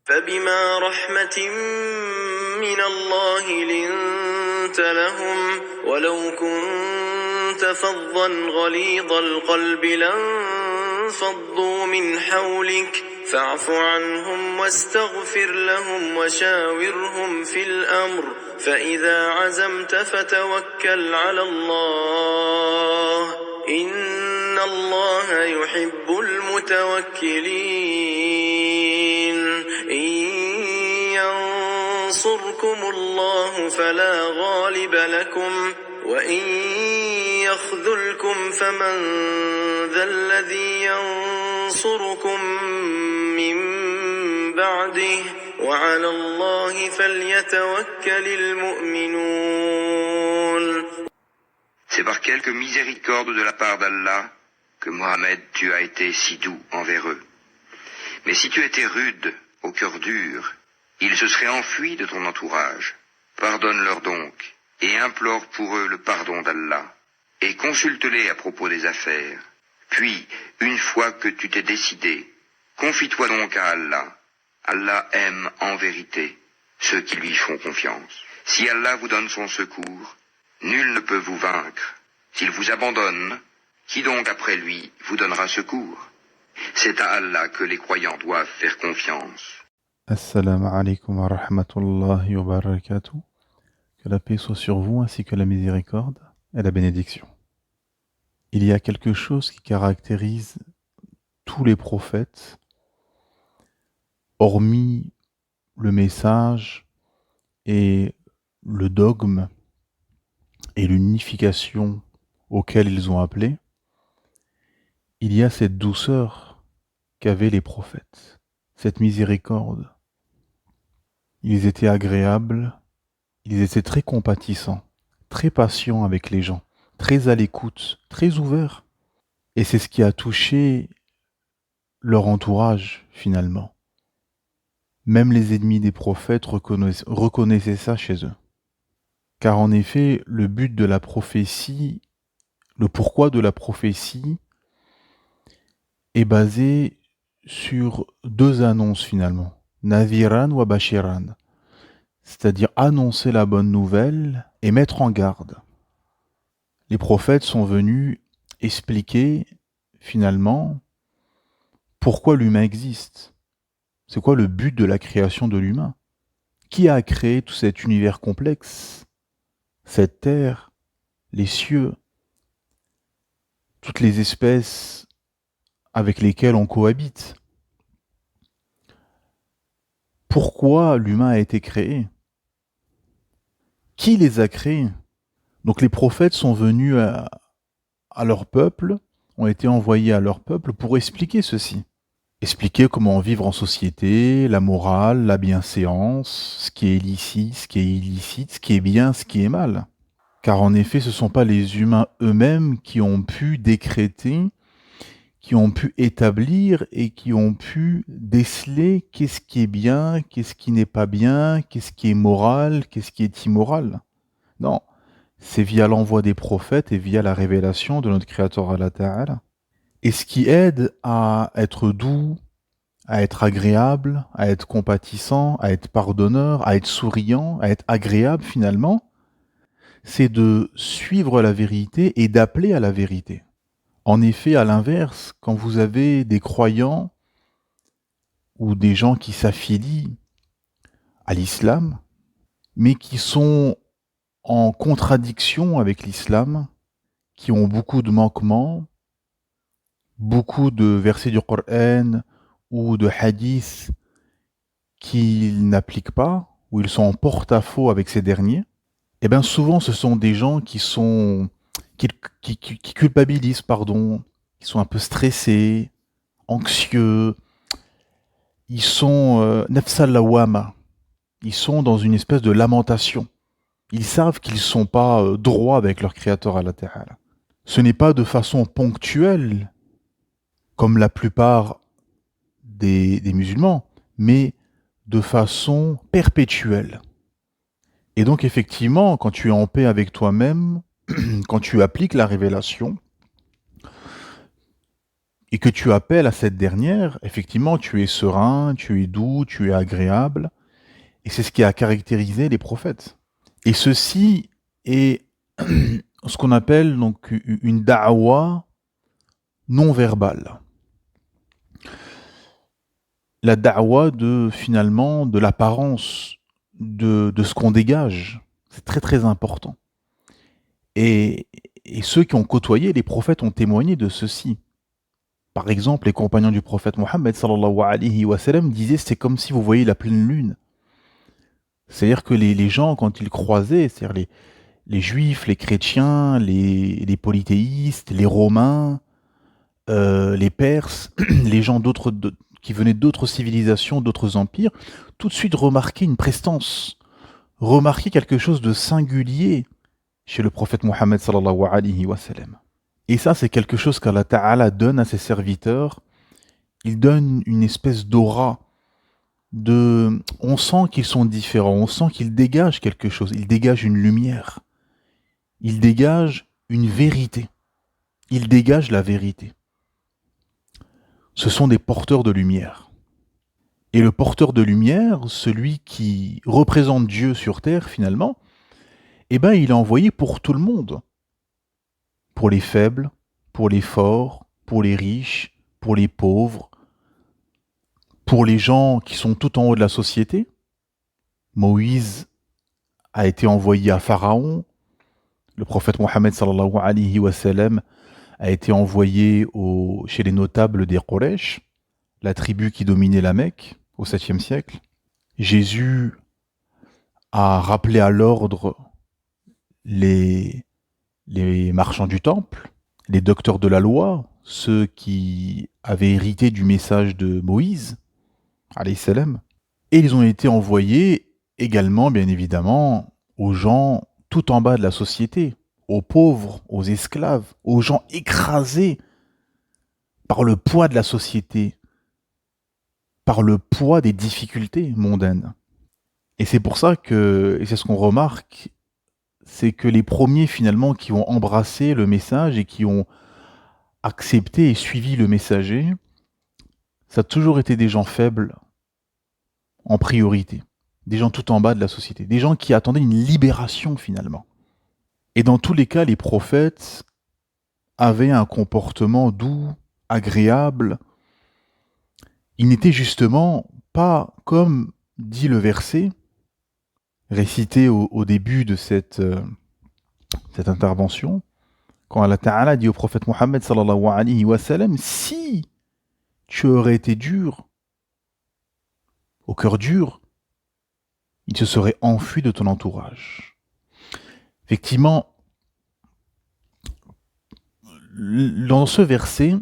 فبما رحمة من الله لنت لهم ولو كنت فظا غليظ القلب لانفضوا من حولك فاعف عنهم واستغفر لهم وشاورهم في الأمر فإذا عزمت فتوكل على الله إن الله يحب المتوكلين إن ينصركم الله فلا غالب لكم وإن يخذلكم فمن ذا الذي ينصركم من بعده وعلى الله فليتوكل المؤمنون. C'est par quelque miséricorde de la part d'Allah que Mohammed, tu as été si doux envers eux. Mais si tu étais rude, au cœur dur, ils se seraient enfuis de ton entourage. Pardonne-leur donc, et implore pour eux le pardon d'Allah, et consulte-les à propos des affaires. Puis, une fois que tu t'es décidé, confie-toi donc à Allah. Allah aime en vérité ceux qui lui font confiance. Si Allah vous donne son secours, nul ne peut vous vaincre. S'il vous abandonne, qui donc après lui vous donnera secours? C'est à Allah que les croyants doivent faire confiance. Assalamu alaikum wa rahmatullahi wa barakatuh. Que la paix soit sur vous ainsi que la miséricorde et la bénédiction. Il y a quelque chose qui caractérise tous les prophètes, hormis le message et le dogme et l'unification auquel ils ont appelé, il y a cette douceur qu'avaient les prophètes, cette miséricorde. Ils étaient agréables, ils étaient très compatissants, très patients avec les gens, très à l'écoute, très ouverts. Et c'est ce qui a touché leur entourage finalement. Même les ennemis des prophètes reconnaissaient ça chez eux. Car en effet, le but de la prophétie, le pourquoi de la prophétie est basé sur deux annonces finalement. Nadhiran wa bashiran. C'est-à-dire annoncer la bonne nouvelle et mettre en garde. Les prophètes sont venus expliquer finalement pourquoi l'humain existe. C'est quoi le but de la création de l'humain? Qui a créé tout cet univers complexe? Cette terre, les cieux, toutes les espèces avec lesquelles on cohabite. Pourquoi l'humain a été créé? Qui les a créés? Donc les prophètes sont venus à leur peuple, ont été envoyés à leur peuple pour expliquer ceci. Expliquer comment vivre en société, la morale, la bienséance, ce qui est licite, ce qui est illicite, ce qui est bien, ce qui est mal. Car en effet, ce ne sont pas les humains eux-mêmes qui ont pu décréter, qui ont pu établir et qui ont pu déceler qu'est-ce qui est bien, qu'est-ce qui n'est pas bien, qu'est-ce qui est moral, qu'est-ce qui est immoral. Non, c'est via l'envoi des prophètes et via la révélation de notre Créateur Allah Ta'ala. Et ce qui aide à être doux, à être agréable, à être compatissant, à être pardonneur, à être souriant, à être agréable finalement, c'est de suivre la vérité et d'appeler à la vérité. En effet, à l'inverse, quand vous avez des croyants ou des gens qui s'affilient à l'islam, mais qui sont en contradiction avec l'islam, qui ont beaucoup de manquements, beaucoup de versets du Coran ou de hadiths qu'ils n'appliquent pas, ou ils sont en porte-à-faux avec ces derniers, et bien souvent ce sont des gens qui culpabilisent, qui sont un peu stressés, anxieux, ils sont nafsal lawama, ils sont dans une espèce de lamentation. Ils savent qu'ils ne sont pas droits avec leur Créateur Allah Ta'ala. Ce n'est pas de façon ponctuelle, comme la plupart des musulmans, mais de façon perpétuelle. Et donc effectivement, quand tu es en paix avec toi-même, quand tu appliques la révélation, et que tu appelles à cette dernière, effectivement, tu es serein, tu es doux, tu es agréable. Et c'est ce qui a caractérisé les prophètes. Et ceci est ce qu'on appelle donc une da'wa non verbale. La da'wa de finalement de l'apparence de ce qu'on dégage. C'est très très important. Et, et ceux qui ont côtoyé les prophètes ont témoigné de ceci. Par exemple, les compagnons du prophète Mohammed sallallahu alayhi wa sallam disaient c'est comme si vous voyez la pleine lune. C'est-à-dire que les gens, quand ils croisaient, c'est-à-dire les juifs, les chrétiens, les polythéistes, les romains, les perses, les gens qui venaient d'autres civilisations, d'autres empires, tout de suite remarquaient une prestance, remarquaient quelque chose de singulier chez le prophète Mohammed sallallahu alayhi wa sallam. Et ça, c'est quelque chose qu'Allah Ta'ala donne à ses serviteurs. Il donne une espèce d'aura. On sent qu'ils sont différents, on sent qu'ils dégagent quelque chose, ils dégagent une lumière, ils dégagent une vérité, ils dégagent la vérité. Ce sont des porteurs de lumière. Et le porteur de lumière, celui qui représente Dieu sur terre finalement, eh ben il est envoyé pour tout le monde. Pour les faibles, pour les forts, pour les riches, pour les pauvres, pour les gens qui sont tout en haut de la société. Moïse a été envoyé à Pharaon. Le prophète Mohammed sallallahu alayhi wa sallam a été envoyé chez les notables des Quraysh, la tribu qui dominait la Mecque au 7e siècle. Jésus a rappelé à l'ordre les marchands du temple, les docteurs de la loi, ceux qui avaient hérité du message de Moïse, alayhi salam. Et ils ont été envoyés également, bien évidemment, aux gens tout en bas de la société, aux pauvres, aux esclaves, aux gens écrasés par le poids de la société, par le poids des difficultés mondaines. Et c'est pour ça que, et c'est ce qu'on remarque, c'est que les premiers finalement qui ont embrassé le message et qui ont accepté et suivi le messager, ça a toujours été des gens faibles en priorité, des gens tout en bas de la société, des gens qui attendaient une libération finalement. Et dans tous les cas, les prophètes avaient un comportement doux, agréable. Ils n'étaient justement pas, comme dit le verset, récité au début de cette intervention, quand Allah Ta'ala dit au prophète Mohammed sallallahu alayhi wa sallam, si tu aurais été dur, au cœur dur, il se serait enfui de ton entourage. Effectivement, dans ce verset,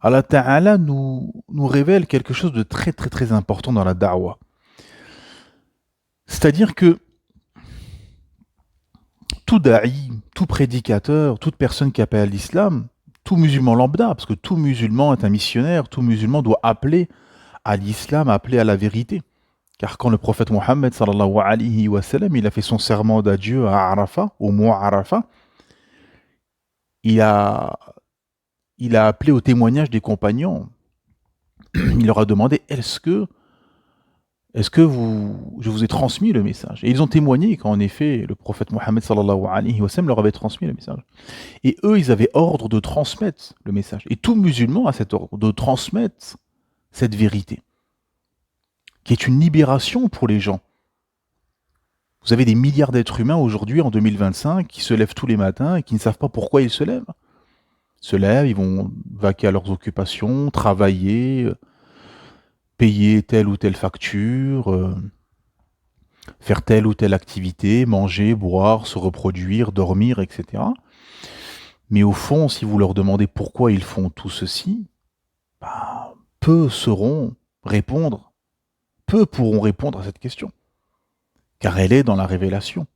Allah Ta'ala nous révèle quelque chose de très très très important dans la da'wa. C'est-à-dire que tout da'i, tout prédicateur, toute personne qui appelle à l'islam, tout musulman lambda, parce que tout musulman est un missionnaire, tout musulman doit appeler à l'islam, appeler à la vérité. Car quand le prophète Mohammed sallallahu alayhi wa sallam, il a fait son serment d'adieu à Arafat, au mois Arafat, il a appelé au témoignage des compagnons. Il leur a demandé, est-ce que je vous ai transmis le message? Et ils ont témoigné qu'en effet, le prophète Mohammed sallallahu alayhi wa sallam leur avait transmis le message. Et eux, ils avaient ordre de transmettre le message. Et tout musulman a cet ordre de transmettre cette vérité, qui est une libération pour les gens. Vous avez des milliards d'êtres humains aujourd'hui, en 2025, qui se lèvent tous les matins et qui ne savent pas pourquoi ils se lèvent. Ils se lèvent, ils vont vaquer à leurs occupations, travailler, payer telle ou telle facture, faire telle ou telle activité, manger, boire, se reproduire, dormir, etc. Mais au fond, si vous leur demandez pourquoi ils font tout ceci, peu pourront répondre à cette question. Car elle est dans la révélation.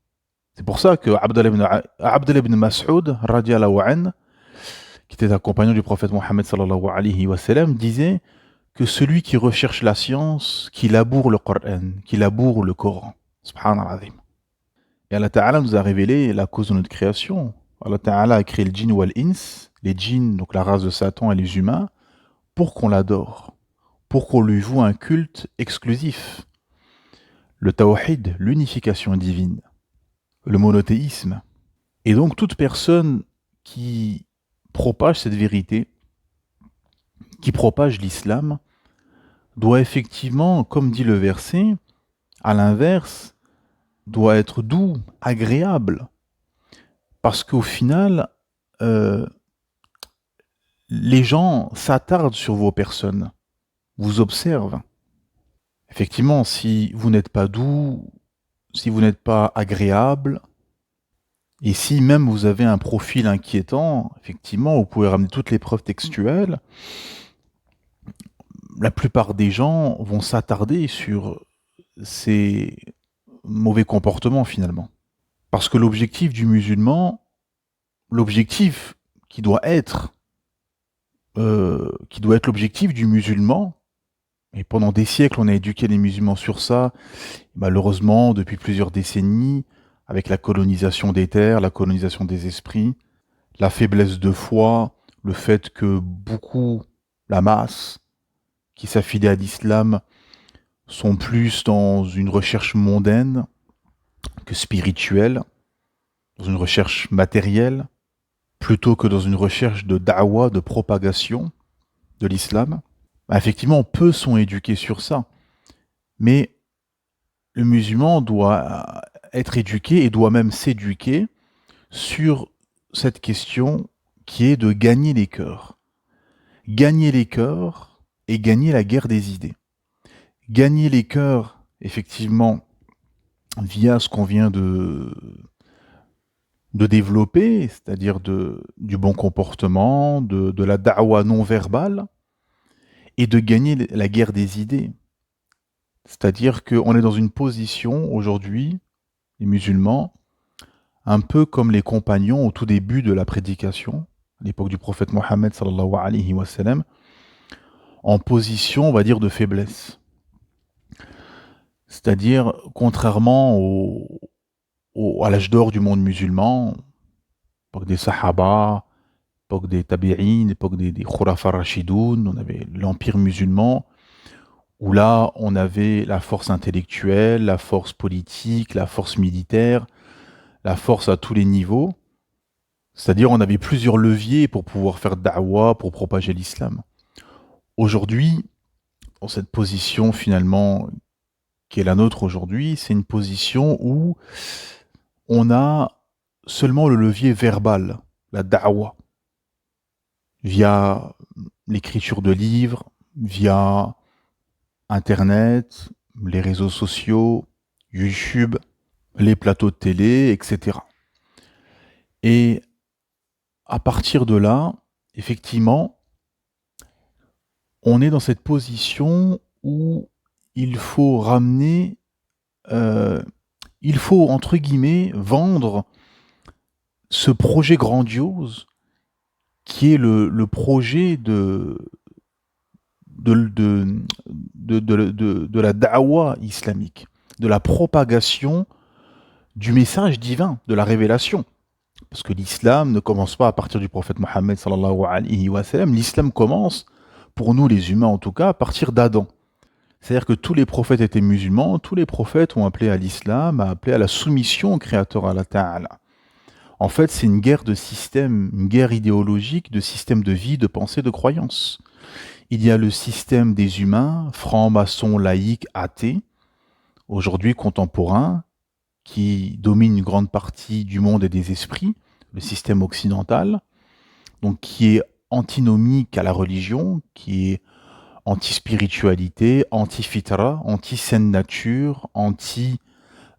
C'est pour ça que Abdallah ibn Mas'ud, radiallahu anhu, qui était un compagnon du prophète Mohammed sallallahu alayhi wa sallam, disait que celui qui recherche la science, qui laboure le Coran, qui laboure le Coran. Subhanallah. Et Allah Ta'ala nous a révélé la cause de notre création. Allah Ta'ala a créé le djinn wal ins, les djinns, donc la race de Satan et les humains, pour qu'on l'adore, pour qu'on lui voue un culte exclusif. Le tawhid, l'unification divine, le monothéisme. Et donc toute personne qui propage cette vérité, qui propage l'islam, doit effectivement, comme dit le verset, à l'inverse, doit être doux, agréable. Parce qu'au final, euh, les gens s'attardent sur vos personnes, vous observent. Effectivement, si vous n'êtes pas doux, si vous n'êtes pas agréable, et si même vous avez un profil inquiétant, effectivement, vous pouvez ramener toutes les preuves textuelles, la plupart des gens vont s'attarder sur ces mauvais comportements finalement. Parce que l'objectif du musulman, l'objectif qui doit être l'objectif du musulman, et pendant des siècles on a éduqué les musulmans sur ça, malheureusement depuis plusieurs décennies, avec la colonisation des terres, la colonisation des esprits, la faiblesse de foi, le fait que beaucoup, la masse, qui s'affilient à l'islam, sont plus dans une recherche mondaine que spirituelle, dans une recherche matérielle, plutôt que dans une recherche de da'wa, de propagation de l'islam. Effectivement, peu sont éduqués sur ça. Mais le musulman doit être éduqué et doit même s'éduquer sur cette question qui est de gagner les cœurs. Gagner les cœurs et gagner la guerre des idées. Gagner les cœurs, effectivement, via ce qu'on vient de développer, c'est-à-dire du bon comportement, de la da'wa non verbale, et de gagner la guerre des idées. C'est-à-dire qu'on est dans une position aujourd'hui, les musulmans, un peu comme les compagnons au tout début de la prédication, à l'époque du prophète Mohammed sallallahu alayhi wa sallam, en position, on va dire, de faiblesse. C'est-à-dire, contrairement à l'âge d'or du monde musulman, l'époque des Sahaba, l'époque des Tabi'in, l'époque des Khurafa Rashidoun, on avait l'empire musulman, où là, on avait la force intellectuelle, la force politique, la force militaire, la force à tous les niveaux. C'est-à-dire, on avait plusieurs leviers pour pouvoir faire da'wa, pour propager l'islam. Aujourd'hui, dans cette position finalement qui est la nôtre aujourd'hui, c'est une position où on a seulement le levier verbal, la da'wa, via l'écriture de livres, via Internet, les réseaux sociaux, YouTube, les plateaux de télé, etc. Et à partir de là, effectivement, on est dans cette position où il faut ramener, il faut, entre guillemets, vendre ce projet grandiose qui est le projet de la da'wa islamique, de la propagation du message divin, de la révélation. Parce que l'islam ne commence pas à partir du prophète Mohammed sallallahu alayhi wa sallam, l'islam commence, pour nous les humains en tout cas, à partir d'Adam. C'est-à-dire que tous les prophètes étaient musulmans, tous les prophètes ont appelé à l'islam, a appelé à la soumission au Créateur Allah Ta'ala. En fait, c'est une guerre de système, une guerre idéologique, de système de vie, de pensée, de croyance. Il y a le système des humains, francs-maçons, laïcs, athées, aujourd'hui contemporains, qui domine une grande partie du monde et des esprits, le système occidental, donc qui est antinomique à la religion, qui est anti-spiritualité, anti-fitra, anti-saine nature, qui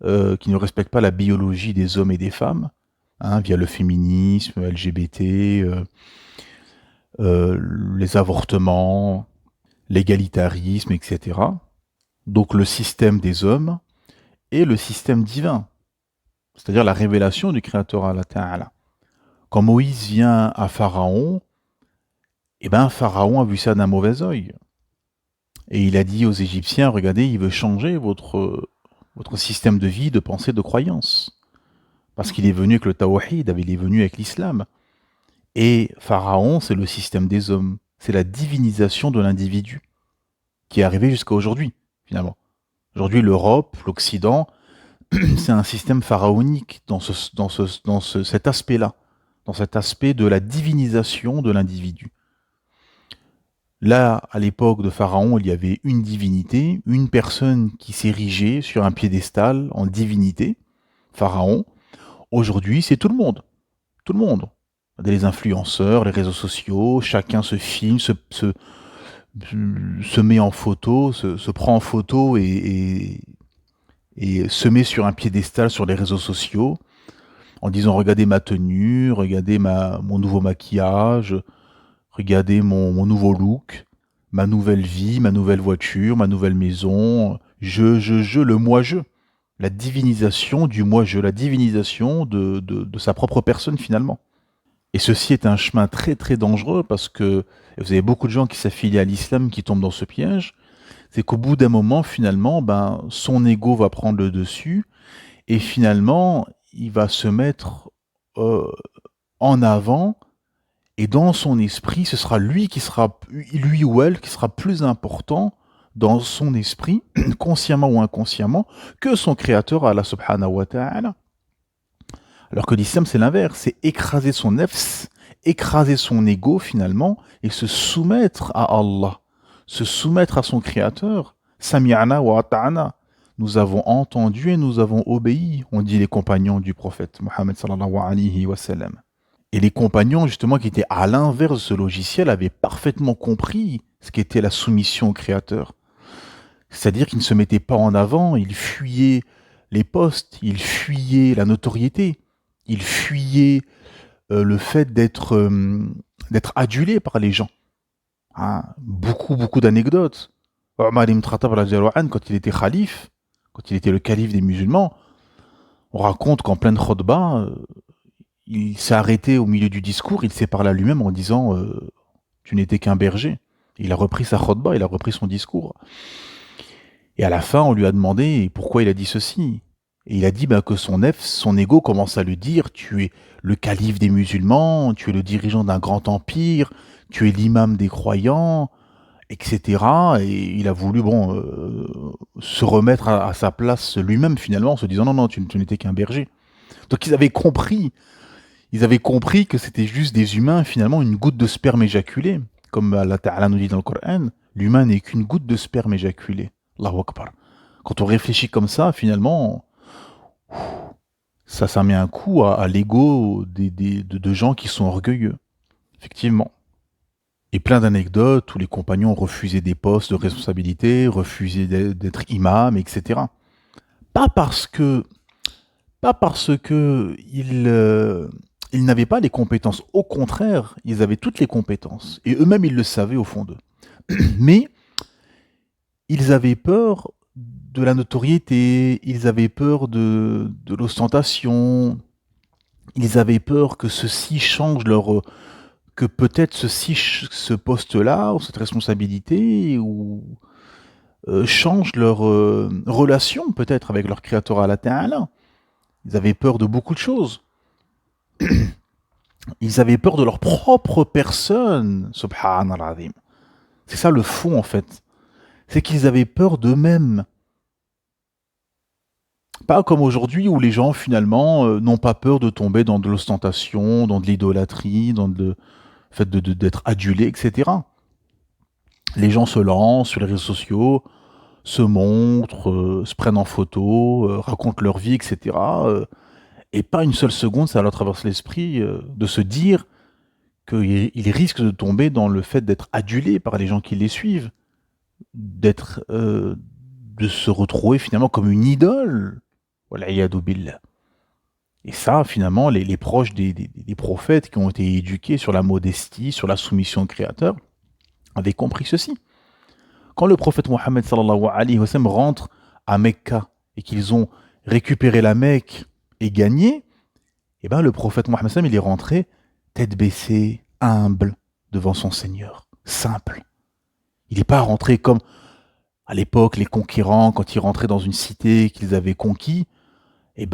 ne respecte pas la biologie des hommes et des femmes, via le féminisme, LGBT, les avortements, l'égalitarisme, etc. Donc le système des hommes et le système divin, c'est-à-dire la révélation du Créateur Allah Ta'ala. Quand Moïse vient à Pharaon, Pharaon a vu ça d'un mauvais œil. Et il a dit aux Égyptiens, regardez, il veut changer votre système de vie, de pensée, de croyance. Parce qu'il est venu avec le tawhid, il est venu avec l'islam. Et Pharaon, c'est le système des hommes. C'est la divinisation de l'individu qui est arrivée jusqu'à aujourd'hui, finalement. Aujourd'hui, l'Europe, l'Occident, c'est un système pharaonique cet aspect-là, dans cet aspect de la divinisation de l'individu. Là, à l'époque de Pharaon, il y avait une divinité, une personne qui s'érigeait sur un piédestal en divinité, Pharaon. Aujourd'hui, c'est tout le monde. Tout le monde. Les influenceurs, les réseaux sociaux, chacun se filme, se met en photo, se prend en photo et se met sur un piédestal sur les réseaux sociaux en disant regardez ma tenue, regardez mon nouveau maquillage, regardez mon nouveau look, ma nouvelle vie, ma nouvelle voiture, ma nouvelle maison, le moi-je. La divinisation du moi-je, la divinisation de sa propre personne finalement. Et ceci est un chemin très très dangereux parce que vous avez beaucoup de gens qui s'affilient à l'islam qui tombent dans ce piège. C'est qu'au bout d'un moment, finalement, son ego va prendre le dessus et finalement, il va se mettre en avant et dans son esprit, ce sera lui ou elle qui sera plus important dans son esprit, consciemment ou inconsciemment, que son créateur, Allah subhanahu wa ta'ala. Alors que l'islam, c'est l'inverse, c'est écraser son nefs, écraser son ego finalement, et se soumettre à Allah, se soumettre à son créateur. Sami'ana wa ata'ana. Nous avons entendu et nous avons obéi, ont dit les compagnons du prophète Mohammed sallallahu alayhi wa sallam. Et les compagnons, justement, qui étaient à l'inverse de ce logiciel, avaient parfaitement compris ce qu'était la soumission au créateur. C'est-à-dire qu'ils ne se mettaient pas en avant, ils fuyaient les postes, ils fuyaient la notoriété, ils fuyaient le fait d'être adulés par les gens. Hein, beaucoup d'anecdotes. Omar ibn Khattab, quand il était khalife, quand il était le calife des musulmans, on raconte qu'en pleine khutbah, il s'est arrêté au milieu du discours, il s'est parlé à lui-même en disant tu n'étais qu'un berger. Il a repris sa khutbah, il a repris son discours. Et à la fin, on lui a demandé pourquoi il a dit ceci. Et il a dit que son ego commence à lui dire tu es le calife des musulmans, tu es le dirigeant d'un grand empire, tu es l'imam des croyants, etc. Et il a voulu se remettre à sa place lui-même finalement en se disant non, tu n'étais qu'un berger. Donc ils avaient compris que c'était juste des humains, finalement une goutte de sperme éjaculé. Comme Allah Ta'ala nous dit dans le Coran, l'humain n'est qu'une goutte de sperme éjaculé. Allahu Akbar. Quand on réfléchit comme ça, finalement, ça met un coup à l'ego de gens qui sont orgueilleux. Effectivement. Et plein d'anecdotes où les compagnons refusaient des postes de responsabilité, refusaient d'être imam, etc. Pas parce que ils n'avaient pas les compétences. Au contraire, ils avaient toutes les compétences. Et eux-mêmes, ils le savaient au fond d'eux. Mais ils avaient peur de la notoriété, ils avaient peur de l'ostentation, ils avaient peur que ceci change que peut-être ce poste-là, ou cette responsabilité, ou change leur relation peut-être avec leur créateur Allah Ta'ala. Ils avaient peur de beaucoup de choses. Ils avaient peur de leur propre personne, subhanallah. C'est ça le fond en fait. C'est qu'ils avaient peur d'eux-mêmes. Pas comme aujourd'hui où les gens finalement n'ont pas peur de tomber dans de l'ostentation, dans de l'idolâtrie, dans le fait d'être adulés, etc. Les gens se lancent sur les réseaux sociaux, se montrent, se prennent en photo, racontent leur vie, etc. Et pas une seule seconde, ça leur traverse l'esprit de se dire qu'ils risquent de tomber dans le fait d'être adulés par les gens qui les suivent, de se retrouver finalement comme une idole. Wal'iyadu billah. Et ça, finalement, les proches des prophètes qui ont été éduqués sur la modestie, sur la soumission au Créateur, avaient compris ceci. Quand le prophète Mohammed sallallahu alayhi wa sallam rentre à Mecca et qu'ils ont récupéré la Mecque et gagné, le prophète Mohammed sallam, il est rentré tête baissée, humble, devant son Seigneur, simple. Il n'est pas rentré comme à l'époque les conquérants, quand ils rentraient dans une cité qu'ils avaient conquis, ils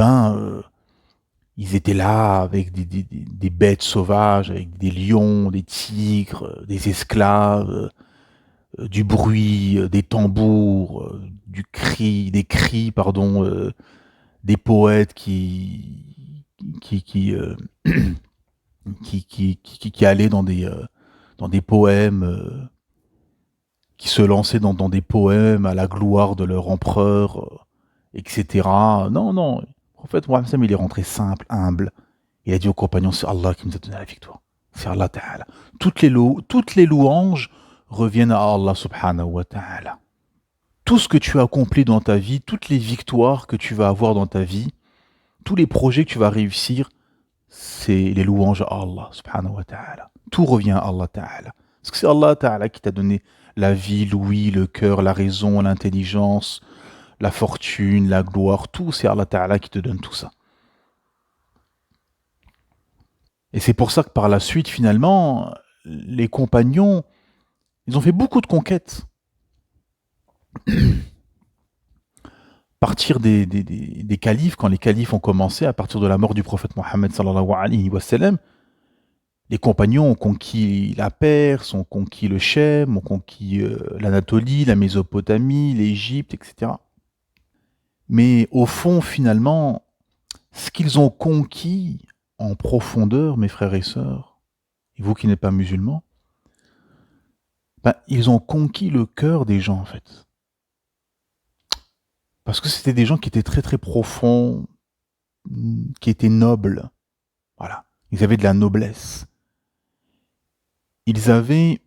Ils étaient là avec des bêtes sauvages, avec des lions, des tigres, des esclaves, du bruit, des tambours, des cris, pardon, des poètes qui, qui, euh, qui allaient dans des poèmes, qui se lançaient dans des poèmes à la gloire de leur empereur, etc. Non, non, le prophète Mohammed, il est rentré simple, humble. Il a dit aux compagnons, c'est Allah qui nous a donné la victoire. C'est Allah Ta'ala. Toutes les louanges reviennent à Allah Subhanahu wa Ta'ala. Tout ce que tu as accompli dans ta vie, toutes les victoires que tu vas avoir dans ta vie, tous les projets que tu vas réussir, c'est les louanges à Allah Subhanahu wa Ta'ala. Tout revient à Allah Ta'ala. Parce que c'est Allah Ta'ala qui t'a donné la vie, l'ouïe, le cœur, la raison, l'intelligence, la fortune, la gloire, tout, c'est Allah Ta'ala qui te donne tout ça. Et c'est pour ça que par la suite, finalement, les compagnons, ils ont fait beaucoup de conquêtes. À partir des califes, quand les califes ont commencé, à partir de la mort du prophète Mohammed sallallahu alayhi wa sallam, les compagnons ont conquis la Perse, ont conquis le Chem, ont conquis l'Anatolie, la Mésopotamie, l'Égypte, etc. Mais au fond, finalement, ce qu'ils ont conquis en profondeur, mes frères et sœurs, et vous qui n'êtes pas musulmans, ben, ils ont conquis le cœur des gens, en fait. Parce que c'était des gens qui étaient très très profonds, qui étaient nobles. Voilà. Ils avaient de la noblesse. Ils avaient...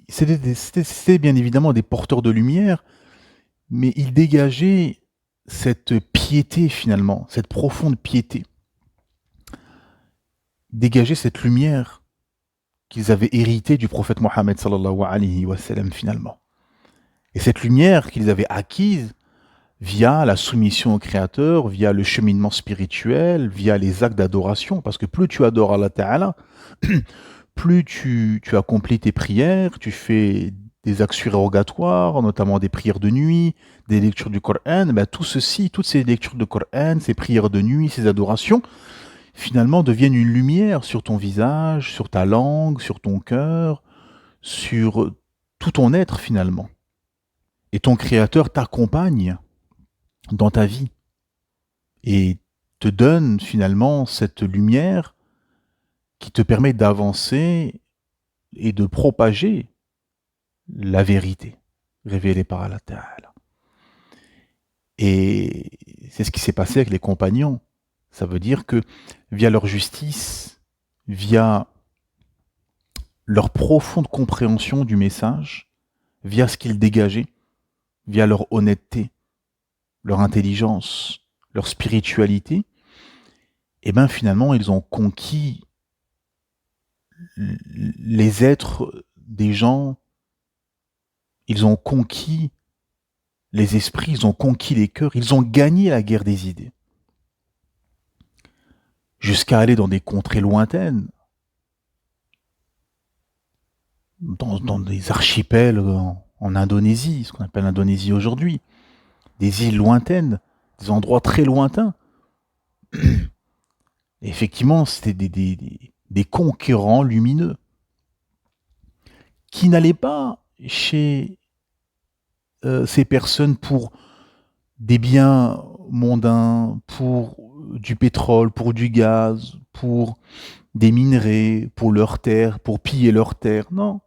C'était bien évidemment des porteurs de lumière, mais ils dégageaient cette piété finalement, cette profonde piété. Dégageaient cette lumière qu'ils avaient héritée du prophète Mohammed sallallahu alayhi wa sallam finalement. Et cette lumière qu'ils avaient acquise via la soumission au Créateur, via le cheminement spirituel, via les actes d'adoration, parce que plus tu adores Allah Ta'ala, plus tu accomplis tes prières, tu fais des actes surérogatoires, notamment des prières de nuit, des lectures du Coran, ben tout ceci, toutes ces lectures de Coran, ces prières de nuit, ces adorations, finalement deviennent une lumière sur ton visage, sur ta langue, sur ton cœur, sur tout ton être finalement. Et ton Créateur t'accompagne dans ta vie et te donne finalement cette lumière qui te permet d'avancer et de propager la vérité révélée par Allah Ta'ala. Et c'est ce qui s'est passé avec les compagnons. Ça veut dire que via leur justice, via leur profonde compréhension du message, via ce qu'ils dégageaient, via leur honnêteté, leur intelligence, leur spiritualité, et bien finalement ils ont conquis les êtres des gens, ils ont conquis les esprits, ils ont conquis les cœurs, ils ont gagné la guerre des idées. Jusqu'à aller dans des contrées lointaines, dans des archipels en Indonésie, ce qu'on appelle l'Indonésie aujourd'hui, des îles lointaines, des endroits très lointains. Et effectivement, c'était des conquérants lumineux qui n'allaient pas chez ces personnes pour des biens mondains, pour du pétrole, pour du gaz, pour des minerais, pour leurs terres, pour piller leurs terres. Non.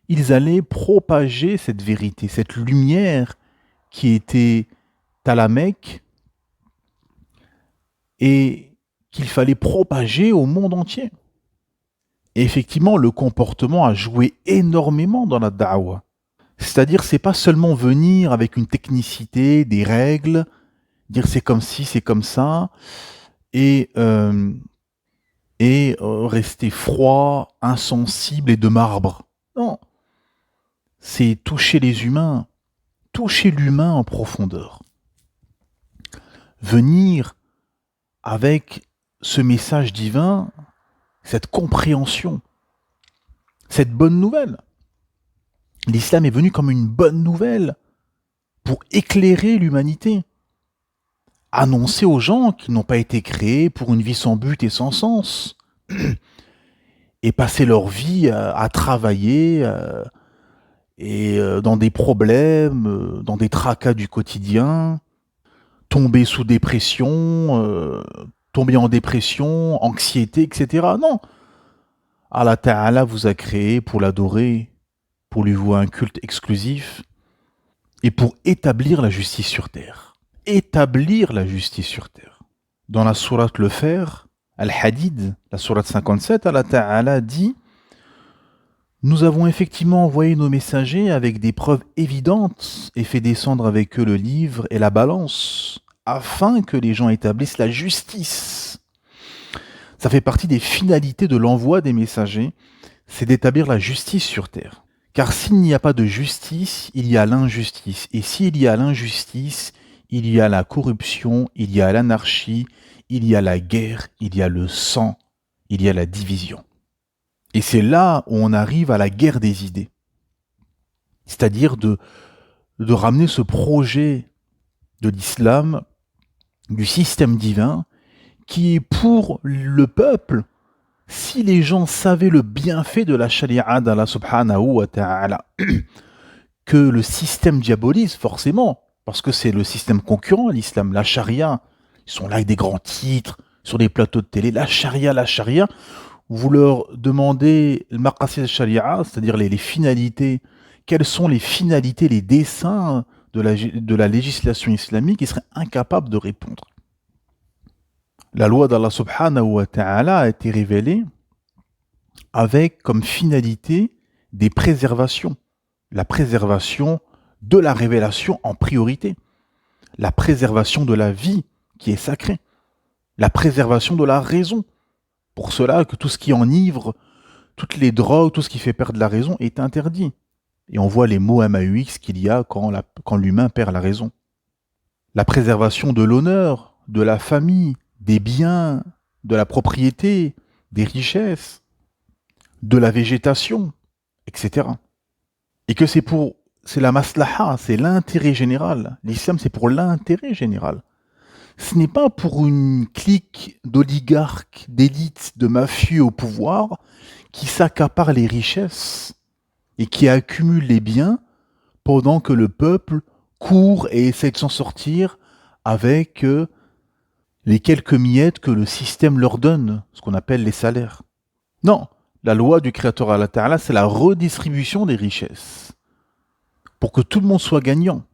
Ils allaient propager cette vérité, cette lumière qui était à la Mecque et qu'il fallait propager au monde entier. Et effectivement, le comportement a joué énormément dans la da'wa. C'est-à-dire, c'est pas seulement venir avec une technicité, des règles, dire c'est comme ci, c'est comme ça, et rester froid, insensible et de marbre. Non, c'est toucher les humains, toucher l'humain en profondeur. Venir avec ce message divin, cette compréhension, cette bonne nouvelle. L'islam est venu comme une bonne nouvelle pour éclairer l'humanité, annoncer aux gens qu'ils n'ont pas été créés pour une vie sans but et sans sens, et passer leur vie à travailler dans des problèmes, dans des tracas du quotidien, tomber sous dépression, tomber en dépression, anxiété, etc. Non, Allah Ta'ala vous a créé pour l'adorer, pour lui vouer un culte exclusif et pour établir la justice sur terre. Établir la justice sur terre. Dans la sourate Le Fer, Al-Hadid, la sourate 57, Allah Ta'ala dit: nous avons effectivement envoyé nos messagers avec des preuves évidentes et fait descendre avec eux le livre et la balance, afin que les gens établissent la justice. Ça fait partie des finalités de l'envoi des messagers, c'est d'établir la justice sur terre. Car s'il n'y a pas de justice, il y a l'injustice. Et s'il y a l'injustice, il y a la corruption, il y a l'anarchie, il y a la guerre, il y a le sang, il y a la division. Et c'est là où on arrive à la guerre des idées. C'est-à-dire de ramener ce projet de l'islam, du système divin, qui est pour le peuple, si les gens savaient le bienfait de la charia d'Allah subhanahu wa ta'ala, que le système diabolise forcément, parce que c'est le système concurrent à l'islam, la charia, ils sont là avec des grands titres, sur les plateaux de télé, la charia, vous leur demandez le maqasid al-sharia, c'est-à-dire les finalités, quelles sont les finalités, les desseins de la législation islamique, ils seraient incapables de répondre. La loi d'Allah subhanahu wa ta'ala a été révélée avec comme finalité des préservations. La préservation de la révélation en priorité. La préservation de la vie qui est sacrée. La préservation de la raison. Pour cela que tout ce qui enivre, toutes les drogues, tout ce qui fait perdre la raison est interdit. Et on voit les mots MAUX qu'il y a quand l'humain perd la raison. La préservation de l'honneur, de la famille, des biens, de la propriété, des richesses, de la végétation, etc. Et que c'est la maslaha, c'est l'intérêt général. L'islam, c'est pour l'intérêt général. Ce n'est pas pour une clique d'oligarques, d'élites, de mafieux au pouvoir qui s'accaparent les richesses et qui accumulent les biens pendant que le peuple court et essaie de s'en sortir avec les quelques miettes que le système leur donne, ce qu'on appelle les salaires. Non, la loi du Créateur Allah Ta'ala, c'est la redistribution des richesses pour que tout le monde soit gagnant.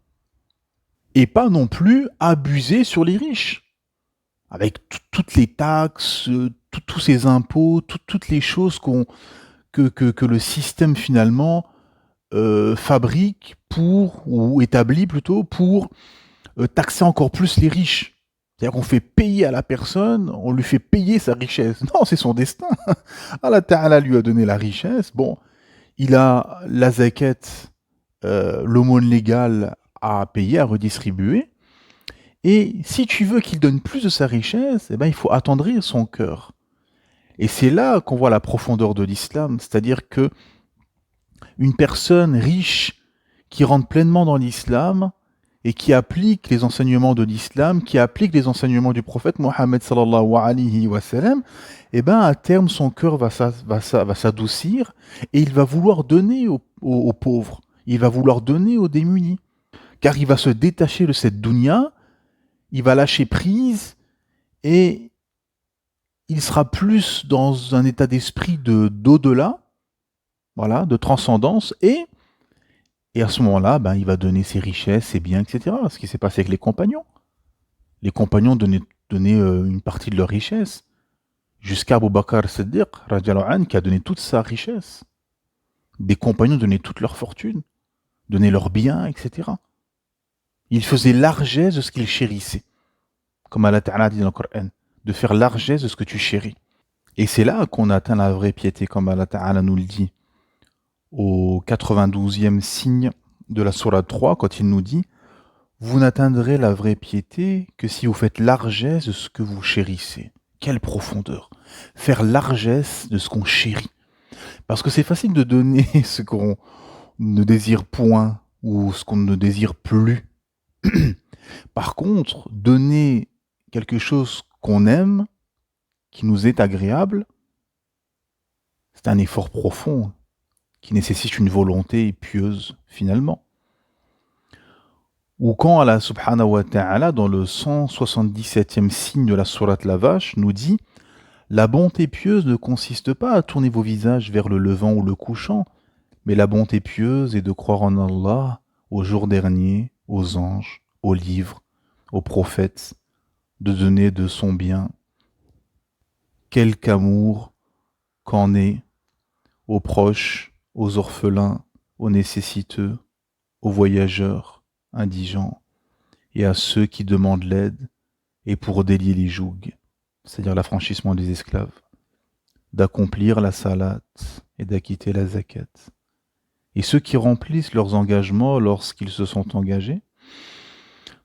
Et pas non plus abuser sur les riches, avec toutes les taxes, tous ces impôts, toutes les choses que le système finalement fabrique ou établit plutôt pour taxer encore plus les riches. C'est-à-dire qu'on fait payer à la personne, on lui fait payer sa richesse. Non, c'est son destin. Allah Ta'ala lui a donné la richesse. Bon, il a la zakat, l'aumône légale à payer, à redistribuer. Et si tu veux qu'il donne plus de sa richesse, eh ben, il faut attendrir son cœur. Et c'est là qu'on voit la profondeur de l'islam. C'est-à-dire que une personne riche qui rentre pleinement dans l'islam et qui applique les enseignements de l'islam, qui applique les enseignements du prophète Mohammed sallallahu alayhi wa sallam, eh ben, à terme, son cœur va s'adoucir et il va vouloir donner aux pauvres. Il va vouloir donner aux démunis. Car il va se détacher de cette dunya, il va lâcher prise et il sera plus dans un état d'esprit d'au-delà, voilà, de transcendance, et à ce moment-là, ben, il va donner ses richesses, ses biens, etc. Ce qui s'est passé avec les compagnons. Les compagnons donnaient une partie de leur richesse, jusqu'à Abu Bakr Siddiq, radiallahu anhu, qui a donné toute sa richesse. Des compagnons donnaient toute leur fortune, donnaient leurs biens, etc. Ils faisaient largesse de ce qu'ils chérissaient. Comme Allah Ta'ala dit dans le Coran, de faire largesse de ce que tu chéris. Et c'est là qu'on atteint la vraie piété, comme Allah Ta'ala nous le dit au 92e signe de la Sourate 3, quand il nous dit « Vous n'atteindrez la vraie piété que si vous faites largesse de ce que vous chérissez. » Quelle profondeur! Faire largesse de ce qu'on chérit. Parce que c'est facile de donner ce qu'on ne désire point ou ce qu'on ne désire plus. Par contre, donner quelque chose qu'on aime, qui nous est agréable, c'est un effort profond qui nécessite une volonté pieuse finalement. Ou quand Allah subhanahu wa ta'ala, dans le 177e signe de la sourate la vache, nous dit « La bonté pieuse ne consiste pas à tourner vos visages vers le levant ou le couchant, mais la bonté pieuse est de croire en Allah, au jour dernier, aux anges, aux livres, aux prophètes, de donner de son bien. Quelque amour qu'en est aux proches, aux orphelins, aux nécessiteux, aux voyageurs, indigents, et à ceux qui demandent l'aide, et pour délier les jougs, c'est-à-dire l'affranchissement des esclaves, d'accomplir la salat et d'acquitter la zakat. Et ceux qui remplissent leurs engagements lorsqu'ils se sont engagés,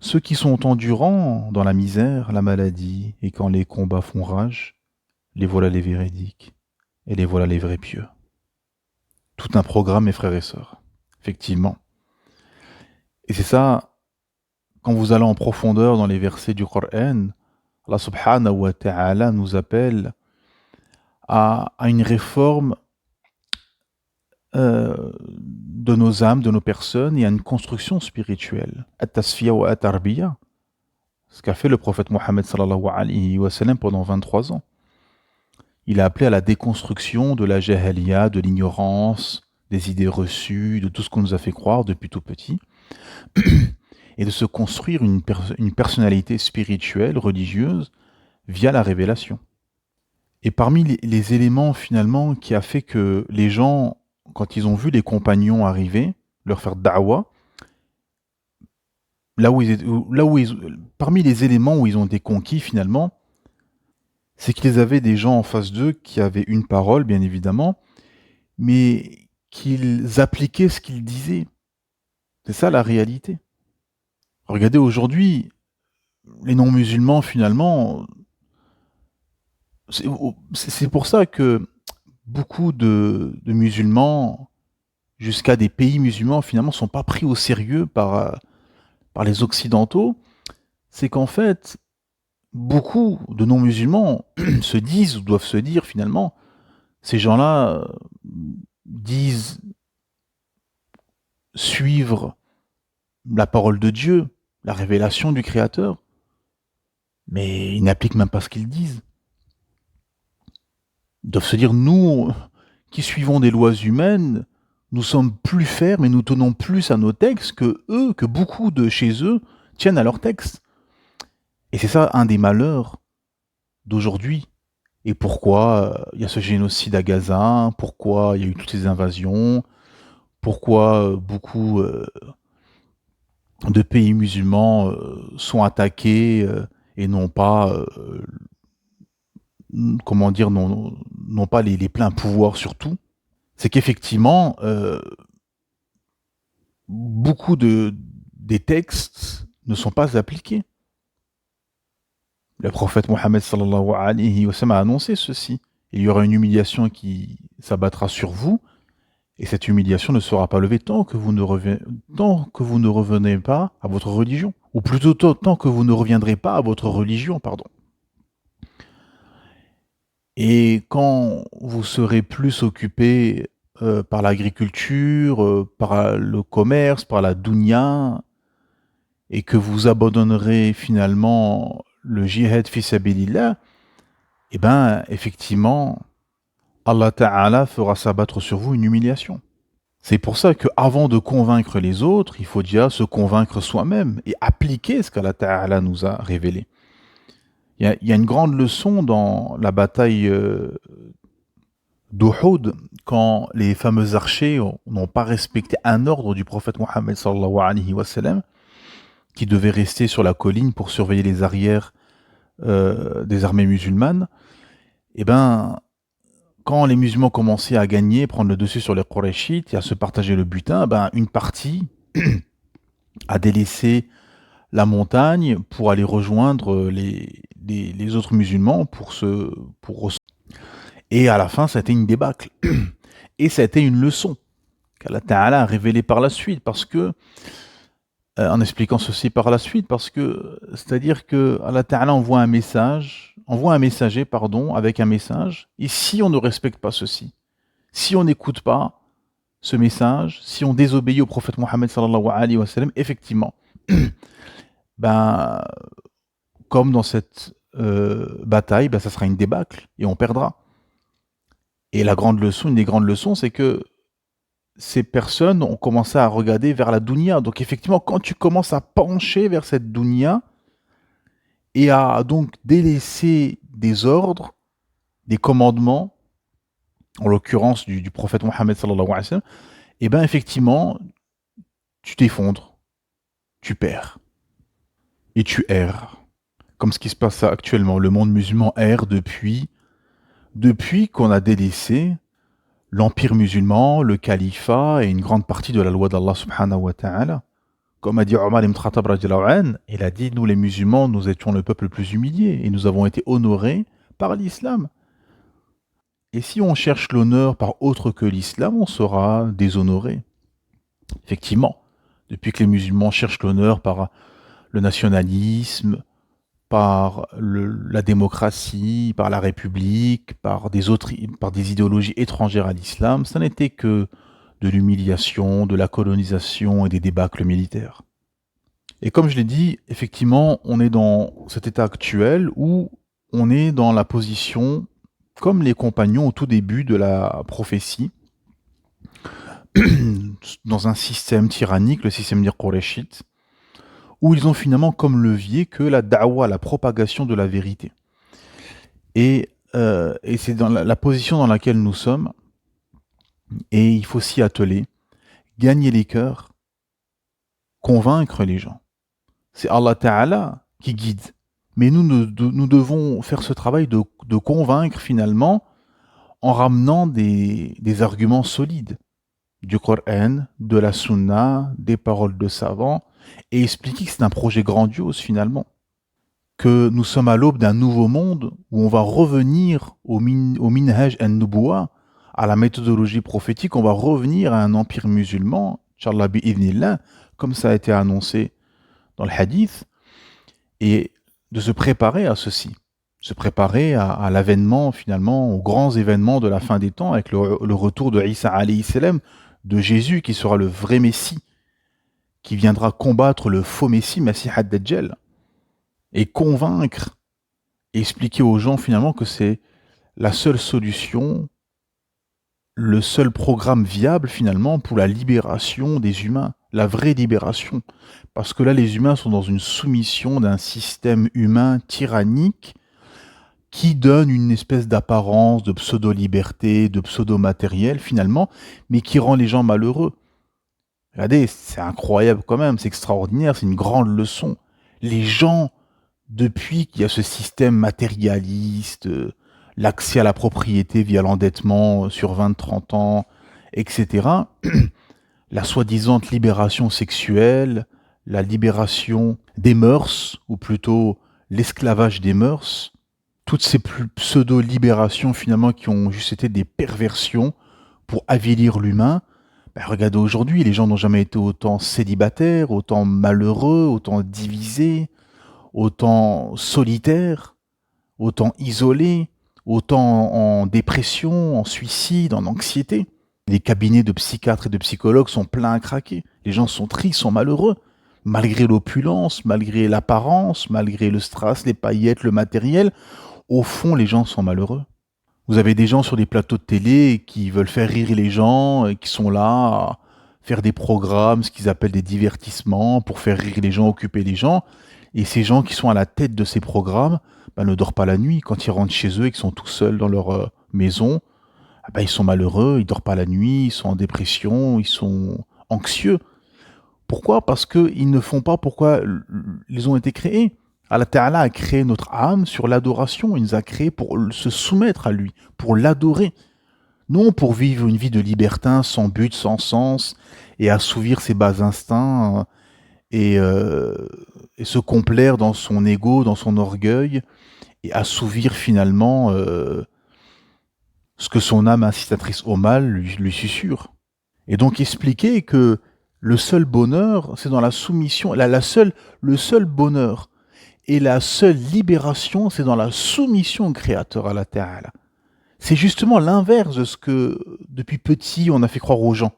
ceux qui sont endurants dans la misère, la maladie, et quand les combats font rage, les voilà les véridiques, et les voilà les vrais pieux. Tout un programme, mes frères et sœurs, effectivement. Et c'est ça, quand vous allez en profondeur dans les versets du Coran, Allah subhanahu wa ta'ala nous appelle à une réforme de nos âmes, de nos personnes, et à une construction spirituelle. At-tasfiya wa at-tarbiya, ce qu'a fait le prophète Mohammed sallallahu alayhi wa sallam pendant 23 ans. Il a appelé à la déconstruction de la jahiliya, de l'ignorance, des idées reçues, de tout ce qu'on nous a fait croire depuis tout petit, et de se construire une personnalité spirituelle, religieuse, via la révélation. Et parmi les éléments finalement qui a fait que les gens, quand ils ont vu les compagnons arriver, leur faire da'wa, parmi les éléments où ils ont été conquis finalement, c'est qu'ils avaient des gens en face d'eux qui avaient une parole, bien évidemment, mais qu'ils appliquaient ce qu'ils disaient. C'est ça la réalité. Regardez aujourd'hui, les non-musulmans finalement, c'est pour ça que beaucoup de musulmans, jusqu'à des pays musulmans, finalement, ne sont pas pris au sérieux par les Occidentaux. C'est qu'en fait, beaucoup de non-musulmans se disent, ou doivent se dire finalement, ces gens-là disent suivre la parole de Dieu, la révélation du Créateur, mais ils n'appliquent même pas ce qu'ils disent. Ils doivent se dire, nous, qui suivons des lois humaines, nous sommes plus fermes et nous tenons plus à nos textes que eux, que beaucoup de chez eux tiennent à leurs textes. Et c'est ça un des malheurs d'aujourd'hui. Et pourquoi il y a ce génocide à Gaza, pourquoi il y a eu toutes ces invasions, pourquoi beaucoup de pays musulmans sont attaqués et n'ont pas, n'ont pas les pleins pouvoirs sur tout. C'est qu'effectivement, beaucoup des textes ne sont pas appliqués. Le prophète Mohammed sallallahu alayhi wa sallam a annoncé ceci. Il y aura une humiliation qui s'abattra sur vous, et cette humiliation ne sera pas levée tant que vous ne revenez pas à votre religion. Ou plutôt tant que vous ne reviendrez pas à votre religion, pardon. Et quand vous serez plus occupé par l'agriculture, par le commerce, par la dunya, et que vous abandonnerez finalement le jihad fi sabilillah, eh bien, effectivement, Allah Ta'ala fera s'abattre sur vous une humiliation. C'est pour ça qu'avant de convaincre les autres, il faut déjà se convaincre soi-même et appliquer ce qu'Allah Ta'ala nous a révélé. Il y a une grande leçon dans la bataille d'Uhud, quand les fameux archers n'ont pas respecté un ordre du prophète Mohammed sallallahu alayhi wa sallam, qui devait rester sur la colline pour surveiller les arrières des armées musulmanes. Et ben, quand les musulmans commençaient à gagner, prendre le dessus sur les Qurayshites et à se partager le butin, ben, une partie a délaissé la montagne pour aller rejoindre les autres musulmans et à la fin, ça a été une débâcle. Et ça a été une leçon qu'Allah Ta'ala a révélée par la suite, parce que en expliquant ceci par la suite, parce que, c'est-à-dire que Allah Ta'ala envoie un messager, pardon, avec un message, et si on ne respecte pas ceci, si on n'écoute pas ce message, si on désobéit au prophète Mohammed sallallahu alayhi wa sallam, effectivement, ben, comme dans cette bataille, ben, ça sera une débâcle, et on perdra. Et la grande leçon, une des grandes leçons, c'est que ces personnes ont commencé à regarder vers la dunya. Donc effectivement, quand tu commences à pencher vers cette dunya et à donc délaisser des ordres, des commandements, en l'occurrence du prophète Mohammed sallallahu alayhi wa sallam, et bien effectivement, tu t'effondres, tu perds et tu erres. Comme ce qui se passe actuellement. Le monde musulman erre depuis qu'on a délaissé l'empire musulman, le califat et une grande partie de la loi d'Allah subhanahu wa ta'ala. Comme a dit Omar ibn Khattab radiallahu anhu, il a dit, nous les musulmans, nous étions le peuple le plus humilié et nous avons été honorés par l'islam. Et si on cherche l'honneur par autre que l'islam, on sera déshonoré. Effectivement, depuis que les musulmans cherchent l'honneur par le nationalisme, par la démocratie, par la République, par des idéologies étrangères à l'islam, ça n'était que de l'humiliation, de la colonisation et des débâcles militaires. Et comme je l'ai dit, effectivement, on est dans cet état actuel où on est dans la position, comme les compagnons au tout début de la prophétie, dans un système tyrannique, le système des Qurayshites, où ils ont finalement comme levier que la da'wa, la propagation de la vérité. Et c'est dans la position dans laquelle nous sommes, et il faut s'y atteler, gagner les cœurs, convaincre les gens. C'est Allah Ta'ala qui guide. Mais nous devons faire ce travail de convaincre finalement en ramenant des arguments solides du Coran, de la Sunna, des paroles de savants, et expliquer que c'est un projet grandiose finalement, que nous sommes à l'aube d'un nouveau monde où on va revenir au minhaj an-nubuwa, à la méthodologie prophétique, on va revenir à un empire musulman, Inch'Allah bi'idhnillah, comme ça a été annoncé dans le hadith, et de se préparer à ceci, se préparer à l'avènement finalement, aux grands événements de la fin des temps, avec le retour de Isa alayhi salam, de Jésus qui sera le vrai Messie, qui viendra combattre le faux Messie, Masih ad-Dajjal, et convaincre, et expliquer aux gens finalement que c'est la seule solution, le seul programme viable finalement pour la libération des humains, la vraie libération. Parce que là, les humains sont dans une soumission d'un système humain tyrannique qui donne une espèce d'apparence de pseudo-liberté, de pseudo-matériel finalement, mais qui rend les gens malheureux. Regardez, c'est incroyable quand même, c'est extraordinaire, c'est une grande leçon. Les gens, depuis qu'il y a ce système matérialiste, l'accès à la propriété via l'endettement sur 20-30 ans, etc., la soi-disant libération sexuelle, la libération des mœurs, ou plutôt l'esclavage des mœurs, toutes ces pseudo-libérations finalement qui ont juste été des perversions pour avilir l'humain. Ben, regardez aujourd'hui, les gens n'ont jamais été autant célibataires, autant malheureux, autant divisés, autant solitaires, autant isolés, autant en dépression, en suicide, en anxiété. Les cabinets de psychiatres et de psychologues sont pleins à craquer. Les gens sont tristes, sont malheureux. Malgré l'opulence, malgré l'apparence, malgré le strass, les paillettes, le matériel, au fond, les gens sont malheureux. Vous avez des gens sur des plateaux de télé qui veulent faire rire les gens, et qui sont là à faire des programmes, ce qu'ils appellent des divertissements, pour faire rire les gens, occuper les gens. Et ces gens qui sont à la tête de ces programmes ben, ne dorment pas la nuit. Quand ils rentrent chez eux et qu'ils sont tout seuls dans leur maison, ben, ils sont malheureux, ils dorment pas la nuit, ils sont en dépression, ils sont anxieux. Pourquoi ? Parce qu'ils ne font pas pourquoi ils ont été créés. Allah Ta'ala a créé notre âme sur l'adoration. Il nous a créés pour se soumettre à lui, pour l'adorer. Non pour vivre une vie de libertin, sans but, sans sens, et assouvir ses bas instincts, et se complaire dans son ego, dans son orgueil, et assouvir finalement ce que son âme incitatrice au mal lui susurre. Et donc expliquer que Le seul bonheur, c'est dans la soumission. Le seul bonheur et la seule libération, c'est dans la soumission au Créateur, à la Ta'ala. C'est justement l'inverse de ce que, depuis petit, on a fait croire aux gens.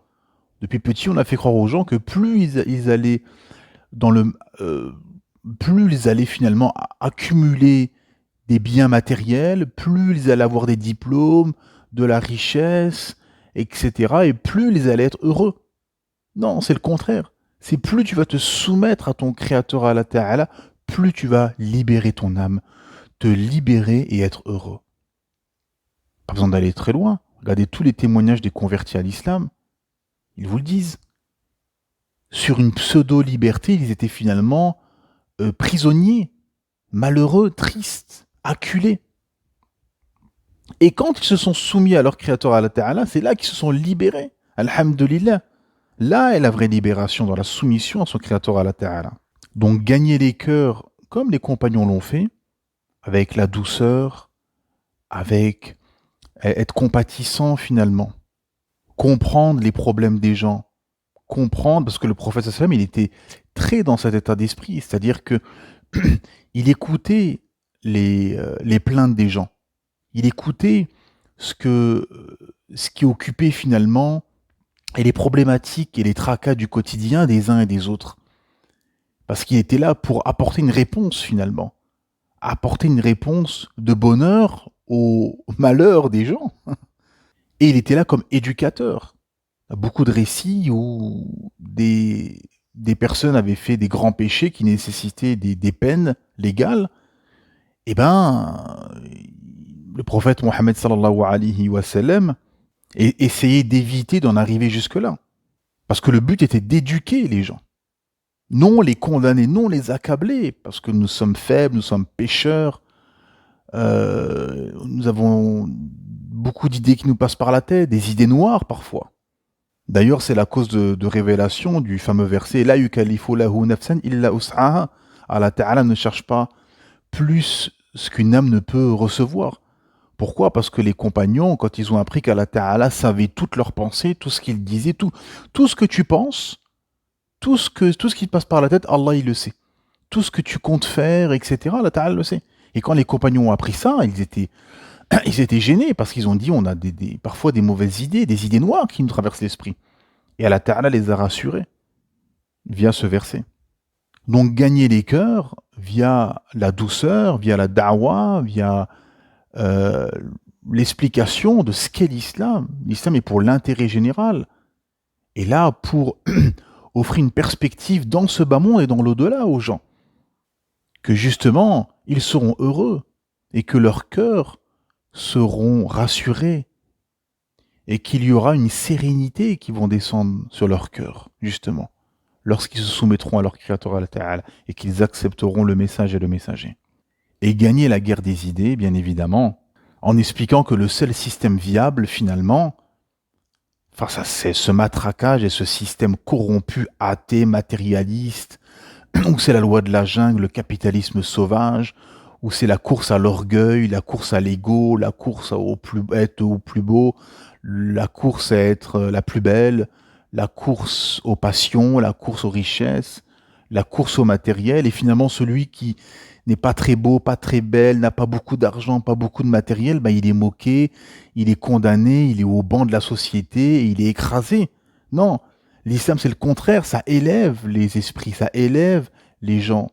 Depuis petit, on a fait croire aux gens que plus ils allaient dans le, plus ils allaient finalement accumuler des biens matériels, plus ils allaient avoir des diplômes, de la richesse, etc. Et plus ils allaient être heureux. Non, c'est le contraire. C'est plus tu vas te soumettre à ton Créateur, à la Ta'ala, plus tu vas libérer ton âme, te libérer et être heureux. Pas besoin d'aller très loin. Regardez tous les témoignages des convertis à l'islam. Ils vous le disent. Sur une pseudo-liberté, ils étaient finalement prisonniers, malheureux, tristes, acculés. Et quand ils se sont soumis à leur Créateur, à la Ta'ala, c'est là qu'ils se sont libérés. Alhamdulillah. Là est la vraie libération, dans la soumission à son Créateur, à la Ta'ala. Donc gagner les cœurs, comme les compagnons l'ont fait, avec la douceur, avec être compatissant finalement, comprendre les problèmes des gens, comprendre, parce que le prophète sallam, il était très dans cet état d'esprit, c'est-à-dire que il écoutait les plaintes des gens, il écoutait ce qui occupait finalement et les problématiques et les tracas du quotidien des uns et des autres. Parce qu'il était là pour apporter une réponse finalement, apporter une réponse de bonheur au malheur des gens. Et il était là comme éducateur. Beaucoup de récits où des personnes avaient fait des grands péchés qui nécessitaient des peines légales. Eh ben, le prophète Mohammed sallallahu alayhi wa sallam essayait d'éviter d'en arriver jusque-là. Parce que le but était d'éduquer les gens. Non les condamner, non les accabler, parce que nous sommes faibles, nous sommes pécheurs, nous avons beaucoup d'idées qui nous passent par la tête, des idées noires parfois. D'ailleurs, c'est la cause de révélation du fameux verset « La yukallifu lahu nafsan illa us'aha » Allah Ta'ala ne cherche pas plus ce qu'une âme ne peut recevoir. Pourquoi? Parce que les compagnons, quand ils ont appris qu'Allah Ta'ala savait toutes leurs pensées, tout ce qu'ils disaient, tout ce que tu penses, tout ce qui te passe par la tête, Allah il le sait. Tout ce que tu comptes faire, etc., Allah Ta'ala le sait. Et quand les compagnons ont appris ça, ils étaient gênés parce qu'ils ont dit on a parfois des mauvaises idées, des idées noires qui nous traversent l'esprit. Et Allah Ta'ala les a rassurés via ce verset. Donc gagner les cœurs via la douceur, via la da'wa, via l'explication de ce qu'est l'islam. L'islam est pour l'intérêt général. Et là, pour offrir une perspective dans ce bas monde et dans l'au-delà aux gens. Que justement, ils seront heureux et que leurs cœurs seront rassurés et qu'il y aura une sérénité qui vont descendre sur leur cœur, justement, lorsqu'ils se soumettront à leur Créateur Al-Ta'ala et qu'ils accepteront le message et le messager. Et gagner la guerre des idées, bien évidemment, en expliquant que le seul système viable, finalement, face à ce matraquage et ce système corrompu, athée, matérialiste, où c'est la loi de la jungle, le capitalisme sauvage, où c'est la course à l'orgueil, la course à l'ego, la course à être au plus beau, la course à être la plus belle, la course aux passions, la course aux richesses, la course au matériel, et finalement celui qui n'est pas très beau, pas très belle, n'a pas beaucoup d'argent, pas beaucoup de matériel, ben il est moqué, il est condamné, il est au banc de la société, et il est écrasé. Non, l'islam c'est le contraire, ça élève les esprits, ça élève les gens.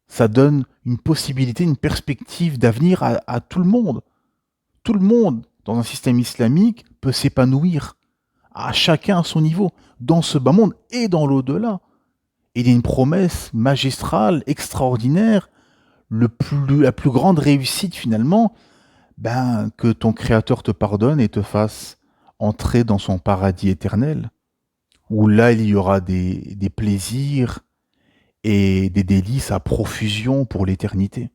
Ça donne une possibilité, une perspective d'avenir à tout le monde. Tout le monde, dans un système islamique, peut s'épanouir, à chacun à son niveau, dans ce bas monde et dans l'au-delà. Il y a une promesse magistrale, extraordinaire, la plus grande réussite finalement, que ton Créateur te pardonne et te fasse entrer dans son paradis éternel, où là il y aura des plaisirs et des délices à profusion pour l'éternité.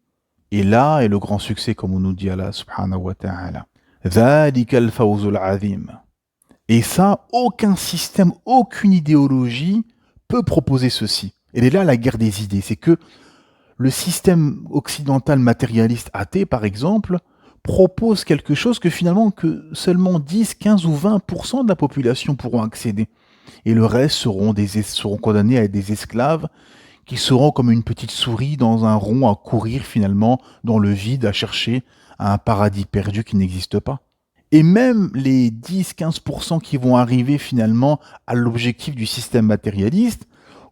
Et là est le grand succès, comme on nous dit Allah subhanahu wa ta'ala. ذَلِكَ الْفَوْزُ الْعَظِيمُ. Et ça, aucun système, aucune idéologie peut proposer ceci. Et là, la guerre des idées, c'est que le système occidental matérialiste athée, par exemple, propose quelque chose que finalement que seulement 10, 15 ou 20% de la population pourront accéder. et le reste seront condamnés à être des esclaves qui seront comme une petite souris dans un rond à courir finalement dans le vide à chercher un paradis perdu qui n'existe pas. Et même les 10-15% qui vont arriver finalement à l'objectif du système matérialiste,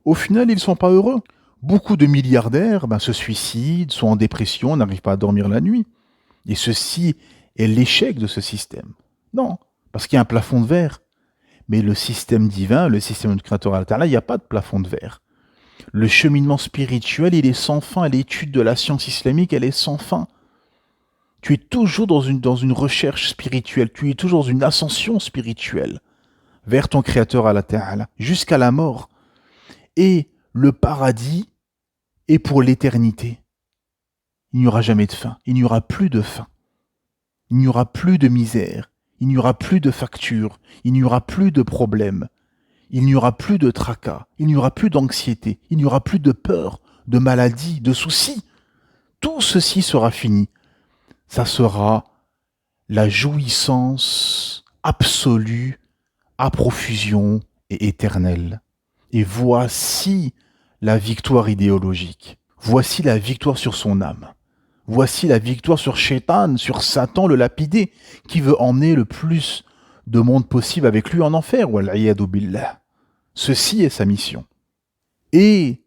au final, ils ne sont pas heureux. Beaucoup de milliardaires se suicident, sont en dépression, n'arrivent pas à dormir la nuit. Et ceci est l'échec de ce système. Non, parce qu'il y a un plafond de verre. Mais le système divin, le système du Créateur Allah, il n'y a pas de plafond de verre. Le cheminement spirituel, il est sans fin. L'étude de la science islamique, elle est sans fin. Tu es toujours dans une recherche spirituelle, tu es toujours dans une ascension spirituelle vers ton Créateur Allah, jusqu'à la mort. Et le paradis est pour l'éternité. Il n'y aura jamais de fin, il n'y aura plus de fin. Il n'y aura plus de misère, il n'y aura plus de factures, il n'y aura plus de problèmes, il n'y aura plus de tracas, il n'y aura plus d'anxiété, il n'y aura plus de peur, de maladie, de soucis. Tout ceci sera fini. Ça sera la jouissance absolue, à profusion et éternelle. Et voici la victoire idéologique. Voici la victoire sur son âme. Voici la victoire sur Shaitan, sur Satan le lapidé, qui veut emmener le plus de monde possible avec lui en enfer. Wal'iyadu billah. Ceci est sa mission. Et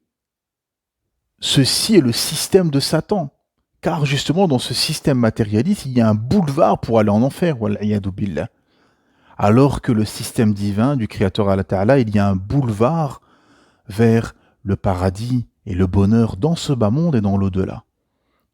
ceci est le système de Satan. Car justement, dans ce système matérialiste, il y a un boulevard pour aller en enfer. Wal'iyadu billah. Alors que le système divin du Créateur Allah Ta'ala, il y a un boulevard vers le paradis et le bonheur dans ce bas monde et dans l'au-delà,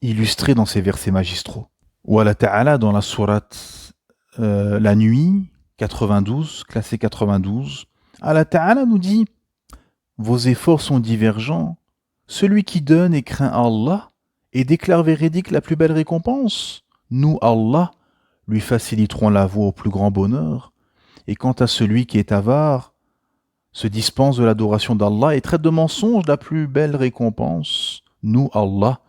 illustré dans ces versets magistraux. Ou Allah Ta'ala dans la sourate La Nuit, 92, classé 92, Allah Ta'ala nous dit « Vos efforts sont divergents. Celui qui donne et craint Allah et déclare véridique la plus belle récompense. Nous, Allah, lui faciliterons la voie au plus grand bonheur. Et quant à celui qui est avare, se dispense de l'adoration d'Allah et traite de mensonge la plus belle récompense. Nous, Allah,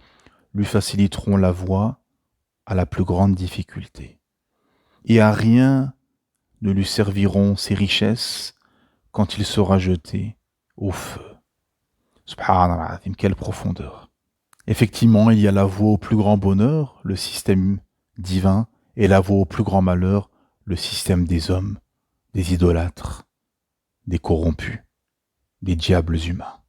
lui faciliterons la voie à la plus grande difficulté. Et à rien ne lui serviront ses richesses quand il sera jeté au feu. Subhanallah, quelle profondeur. Effectivement, il y a la voie au plus grand bonheur, le système divin, et la voie au plus grand malheur, le système des hommes, des idolâtres, des corrompus, des diables humains.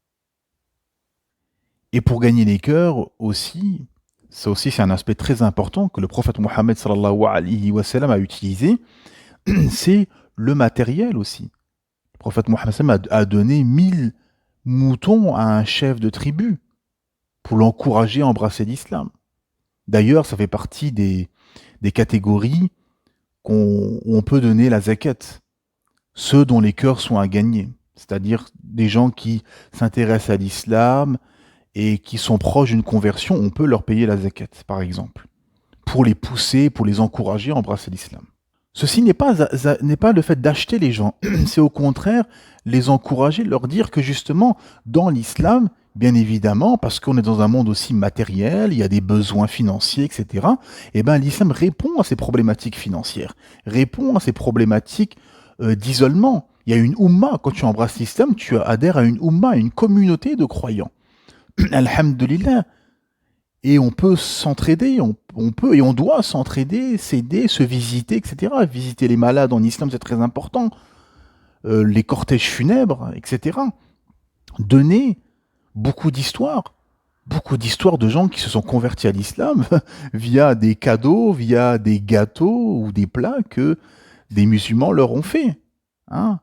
Et pour gagner les cœurs aussi, ça aussi c'est un aspect très important que le prophète Mohammed sallallahu alayhi wa sallam a utilisé, c'est le matériel aussi. Le prophète Mohammed a donné 1000 moutons à un chef de tribu pour l'encourager à embrasser l'islam. D'ailleurs, ça fait partie des catégories où on peut donner la zakat. Ceux dont les cœurs sont à gagner, c'est-à-dire des gens qui s'intéressent à l'islam et qui sont proches d'une conversion, on peut leur payer la zakat, par exemple, pour les pousser, pour les encourager à embrasser l'islam. Ceci n'est pas le fait d'acheter les gens, c'est au contraire les encourager, leur dire que justement, dans l'islam, bien évidemment, parce qu'on est dans un monde aussi matériel, il y a des besoins financiers, etc., et bien l'islam répond à ces problématiques financières, répond à ces problématiques d'isolement. Il y a une oumma, quand tu embrasses l'islam, tu adhères à une oumma, à une communauté de croyants. Alhamdulillah. Et on peut s'entraider, on peut et on doit s'entraider, s'aider, se visiter, etc. Visiter les malades en islam, c'est très important. Les cortèges funèbres, etc. Donner beaucoup d'histoires de gens qui se sont convertis à l'islam via des cadeaux, via des gâteaux ou des plats que des musulmans leur ont fait. Hein.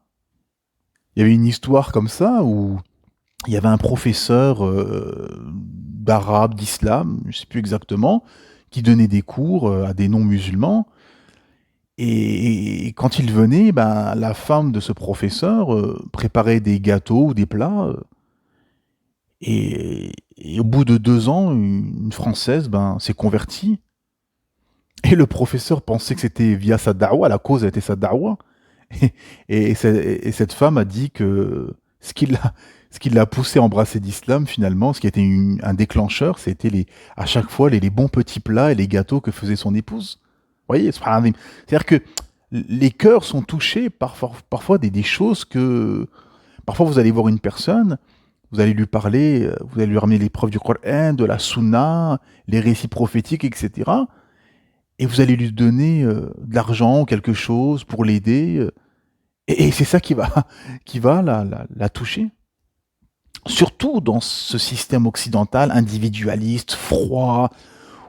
Il y avait une histoire comme ça où il y avait un professeur d'arabe, d'islam, je ne sais plus exactement, qui donnait des cours à des non-musulmans. Et quand il venait, la femme de ce professeur préparait des gâteaux ou des plats. Et au bout de 2 ans, une Française s'est convertie. Et le professeur pensait que c'était via sa da'wa, la cause a été sa da'wa. Et cette femme a dit que ce qui l'a poussé à embrasser l'islam, finalement, ce qui était un déclencheur, c'était à chaque fois les bons petits plats et les gâteaux que faisait son épouse. Vous voyez, c'est-à-dire que les cœurs sont touchés parfois des choses que... Parfois, vous allez voir une personne, vous allez lui parler, vous allez lui ramener les preuves du Coran, de la Sunna, les récits prophétiques, etc. Et vous allez lui donner de l'argent ou quelque chose pour l'aider. Et c'est ça qui va la toucher. Surtout dans ce système occidental, individualiste, froid,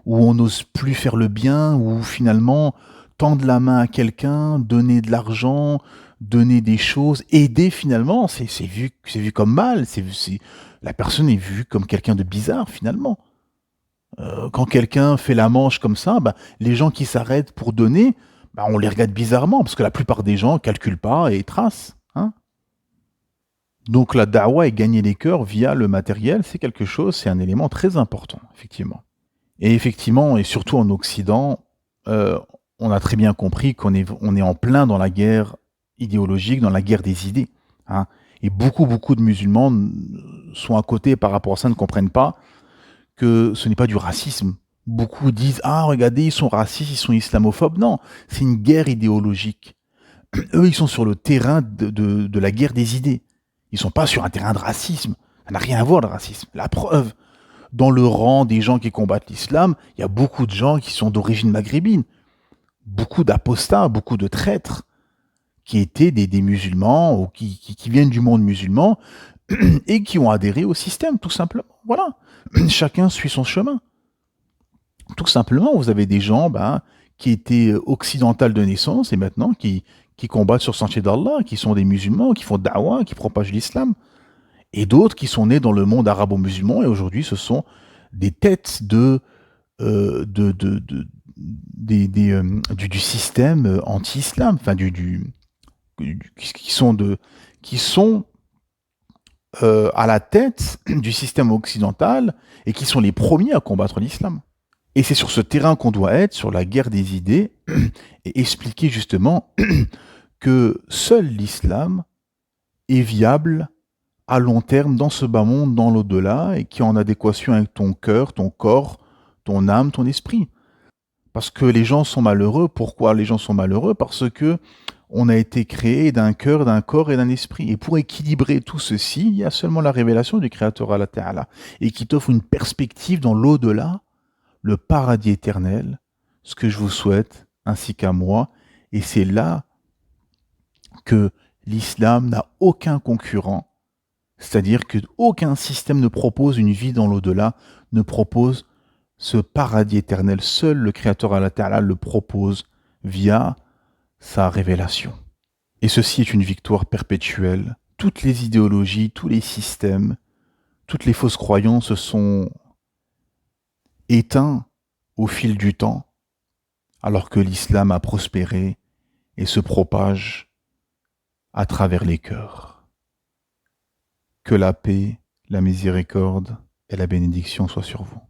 où on n'ose plus faire le bien, où finalement tendre la main à quelqu'un, donner de l'argent, donner des choses, aider finalement, c'est vu comme mal, la personne est vue comme quelqu'un de bizarre finalement. Quand quelqu'un fait la manche comme ça, bah, les gens qui s'arrêtent pour donner, bah, on les regarde bizarrement, parce que la plupart des gens calculent pas et tracent. Hein. Donc la da'wa et gagner les cœurs via le matériel, c'est quelque chose, c'est un élément très important, effectivement. Et effectivement, et surtout en Occident, on a très bien compris on est en plein dans la guerre idéologique, dans la guerre des idées. Hein. Et beaucoup de musulmans sont à côté par rapport à ça, ne comprennent pas que ce n'est pas du racisme. Beaucoup disent « Ah, regardez, ils sont racistes, ils sont islamophobes. » Non, c'est une guerre idéologique. Eux, ils sont sur le terrain de la guerre des idées. Ils sont pas sur un terrain de racisme. Ça n'a rien à voir, le racisme. La preuve, dans le rang des gens qui combattent l'islam, il y a beaucoup de gens qui sont d'origine maghrébine. Beaucoup d'apostats, beaucoup de traîtres qui étaient des musulmans ou qui viennent du monde musulman et qui ont adhéré au système, tout simplement. Voilà. Chacun suit son chemin. Tout simplement, vous avez des gens qui étaient occidentales de naissance et maintenant qui combattent sur le sentier d'Allah, qui sont des musulmans, qui font da'wah, qui propagent l'islam. Et d'autres qui sont nés dans le monde arabo-musulman et aujourd'hui ce sont des têtes du système anti-islam, enfin qui sont à la tête du système occidental et qui sont les premiers à combattre l'islam. Et c'est sur ce terrain qu'on doit être, sur la guerre des idées, et expliquer justement que seul l'islam est viable à long terme dans ce bas monde, dans l'au-delà, et qui est en adéquation avec ton cœur, ton corps, ton âme, ton esprit. Parce que les gens sont malheureux. Pourquoi les gens sont malheureux? Parce que on a été créé d'un cœur, d'un corps et d'un esprit. Et pour équilibrer tout ceci, il y a seulement la révélation du Créateur Allah Ta'ala, et qui t'offre une perspective dans l'au-delà, le paradis éternel, ce que je vous souhaite, ainsi qu'à moi. Et c'est là que l'islam n'a aucun concurrent. C'est-à-dire qu'aucun système ne propose une vie dans l'au-delà, ne propose ce paradis éternel. Seul le Créateur Allah Ta'ala le propose via sa révélation. Et ceci est une victoire perpétuelle. Toutes les idéologies, tous les systèmes, toutes les fausses croyances se sont éteints au fil du temps, alors que l'islam a prospéré et se propage à travers les cœurs. Que la paix, la miséricorde et la bénédiction soient sur vous.